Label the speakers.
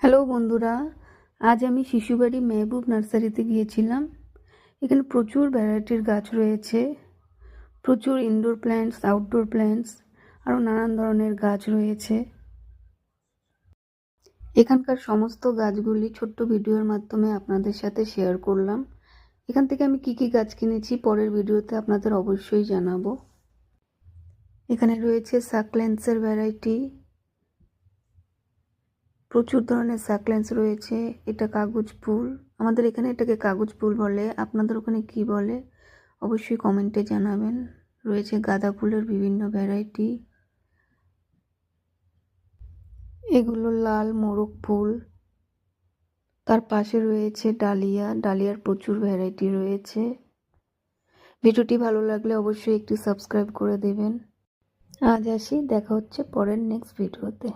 Speaker 1: Hello বন্ধুরা, আজ আমি শিশুবাড়ি মেহবুব নার্সারিতে গিয়েছিলাম। এখানে প্রচুর ভ্যারাইটির গাছ রয়েছে, প্রচুর ইনডোর প্ল্যান্টস, আউটডোর প্ল্যান্টস, আরও নানান ধরনের গাছ রয়েছে। এখানকার সমস্ত গাছগুলি ছোট্ট ভিডিওর মাধ্যমে আপনাদের সাথে শেয়ার করলাম। এখান থেকে আমি কি কি গাছ কিনেছি পরের ভিডিওতে আপনাদের অবশ্যই জানাবো। এখানে রয়েছে সাকলেন্সের ভ্যারাইটি, প্রচুর ধরনের সাকলেন্স রয়েছে। এটা কাগজ ফুল, আমাদের এখানে এটাকে কাগজ ফুল বলে, আপনাদের ওখানে কি বলে অবশ্যই কমেন্টে জানাবেন। রয়েছে গাঁদা ফুলের বিভিন্ন ভ্যারাইটি, এগুলো লাল মোরগ ফুল। তার পাশে রয়েছে ডালিয়া, ডালিয়ার প্রচুর ভ্যারাইটি রয়েছে। ভিডিওটি ভালো লাগলে অবশ্যই একটু সাবস্ক্রাইব করে দেবেন। আজ আসি, দেখা হচ্ছে পরের নেক্সট ভিডিওতে।